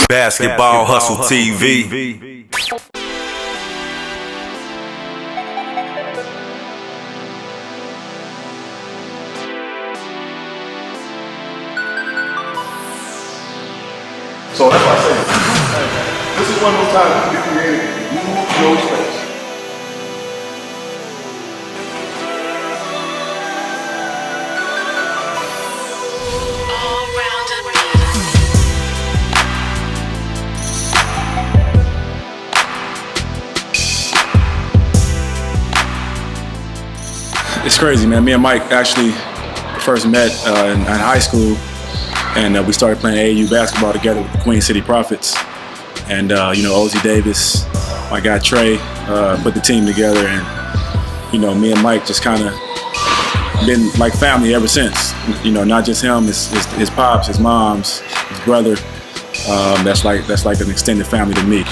Basketball Hustle TV. So that's why I say, this is one of those times you get creative. You move your space. It's crazy, man. Me and Mike actually first met in high school, and we started playing AAU basketball together with the Queen City Profits. And Ozzie Davis, my guy Trey, put the team together, and me and Mike just kind of been like family ever since. Not just him, his pops, his moms, his brother. That's like an extended family to me.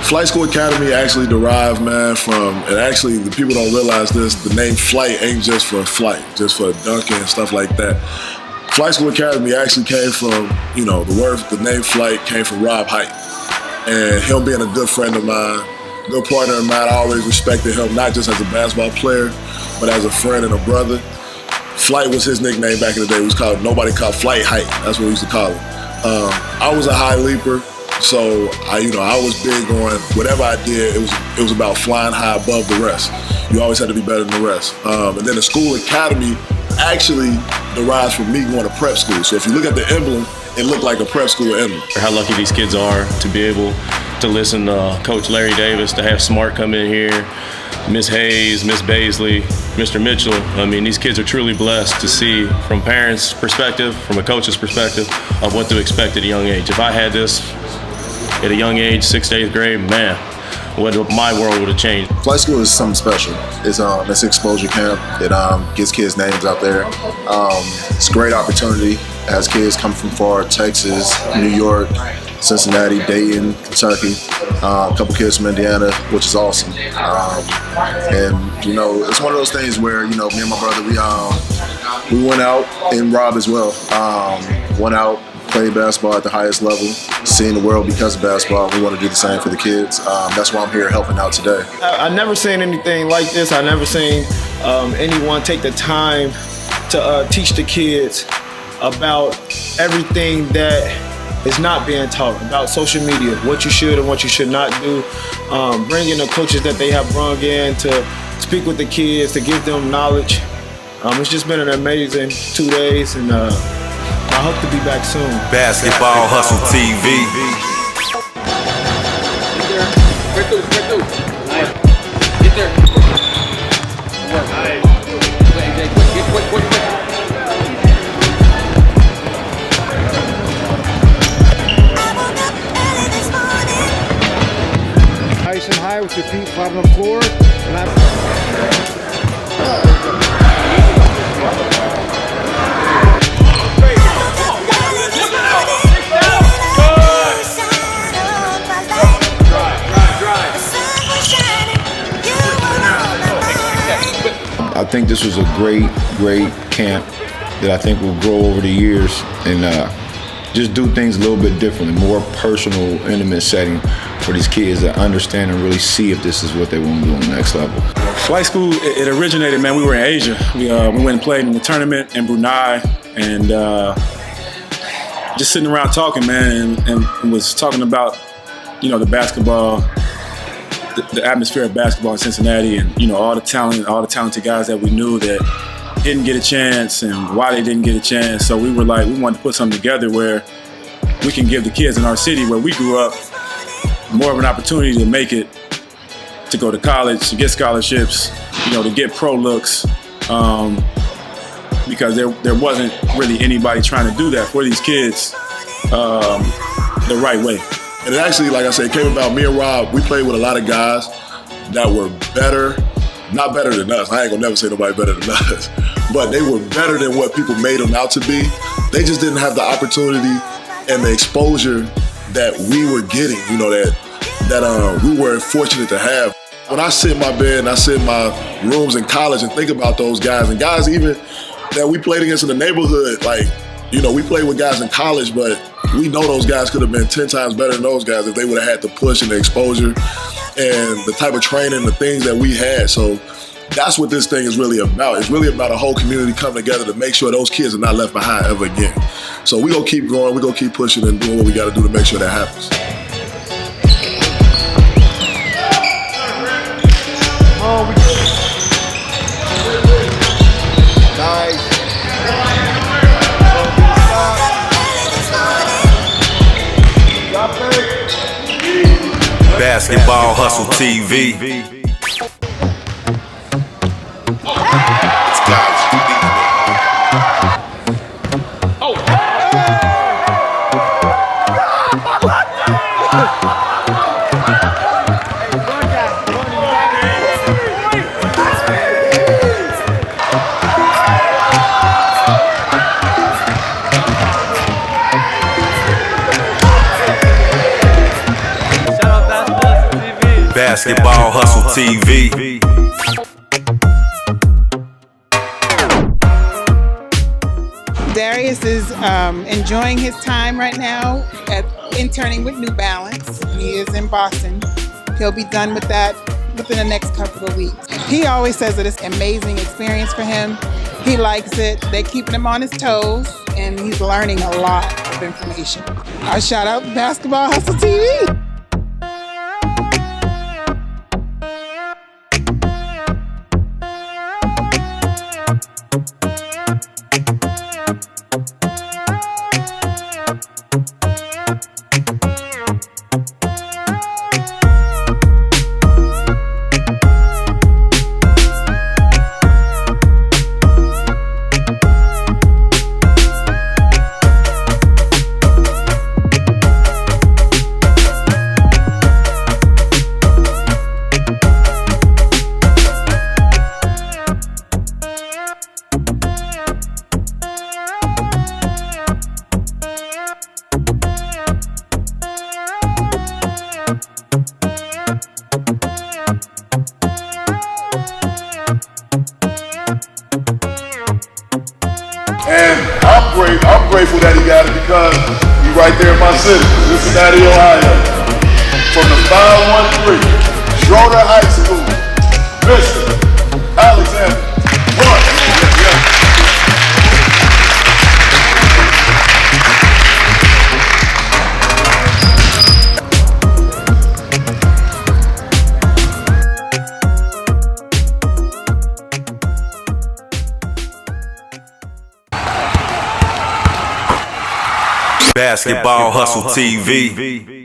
Flight School Academy actually derived, man, from, and actually the people don't realize this, the name Flight ain't just for flight, just for dunking and stuff like that. Flight School Academy actually came from, the name Flight came from Rob Height. And him being a good friend of mine, good partner of mine, I always respected him, not just as a basketball player, but as a friend and a brother. Flight was his nickname back in the day. Nobody called Flight Height. That's what we used to call him. I was a high leaper. So I was big on whatever I did. It was about flying high above the rest. You always had to be better than the rest. And then the school academy actually derives from me going to prep school. So if you look at the emblem, it looked like a prep school emblem. How lucky these kids are to be able to listen to Coach Larry Davis, to have Smart come in here, Miss Hayes, Miss Baisley, Mr. Mitchell. I mean, these kids are truly blessed to see from parents' perspective, from a coach's perspective, of what to expect at a young age. If I had this at a young age, 6th to 8th grade, man, my world would have changed. Flight School is something special. It's an exposure camp. It gets kids' names out there. It's a great opportunity as kids come from far, Texas, New York, Cincinnati, Dayton, Kentucky. A couple kids from Indiana, which is awesome. It's one of those things where, me and my brother, we went out, and Rob as well, went out, played basketball at the highest level, seeing the world because of basketball. We want to do the same for the kids. That's why I'm here helping out today. I've never seen anything like this. I've never seen anyone take the time to teach the kids about everything that is not being taught, about social media, what you should and what you should not do, bringing the coaches that they have brought in to speak with the kids, to give them knowledge. It's just been an amazing 2 days, and I hope to be back soon. Basketball Hustle TV. Get through. Nice. Get there. Work. Nice. Quick. Nice and high with your feet flat on the floor. I think this was a great camp that I think will grow over the years and just do things a little bit differently, more personal, intimate setting for these kids to understand and really see if this is what they want to do on the next level. Flight School, it originated, man. We were in Asia. We went and played in the tournament in Brunei, and just sitting around talking, man, and was talking about, the basketball, the atmosphere of basketball in Cincinnati, and all the talented guys that we knew that didn't get a chance and why they didn't get a chance. So we were like, we wanted to put something together where we can give the kids in our city where we grew up more of an opportunity to make it, to go to college, to get scholarships, to get pro looks, because there wasn't really anybody trying to do that for these kids the right way. And it actually, like I said, it came about me and Rob. We played with a lot of guys that were better, not better than us. I ain't gonna never say nobody better than us, but they were better than what people made them out to be. They just didn't have the opportunity and the exposure that we were getting, that we were fortunate to have. When I sit in my bed and I sit in my rooms in college and think about those guys, and guys even that we played against in the neighborhood, we played with guys in college, but we know those guys could have been 10 times better than those guys if they would have had the push and the exposure and the type of training, the things that we had. So that's what this thing is really about. It's really about a whole community coming together to make sure those kids are not left behind ever again. So we gonna keep going, we gonna keep pushing and doing what we gotta do to make sure that happens. Basketball Hustle TV. Basketball Hustle TV. Darius is enjoying his time right now at interning with New Balance. He is in Boston. He'll be done with that within the next couple of weeks. He always says that it's an amazing experience for him. He likes it. They're keeping him on his toes, and he's learning a lot of information. I shout out Basketball Hustle TV. And I'm grateful that he got it because he's right there in my city, Cincinnati, Ohio. From the 513, Schroeder High School, Mr. Alexander Brunson. Basketball Hustle TV.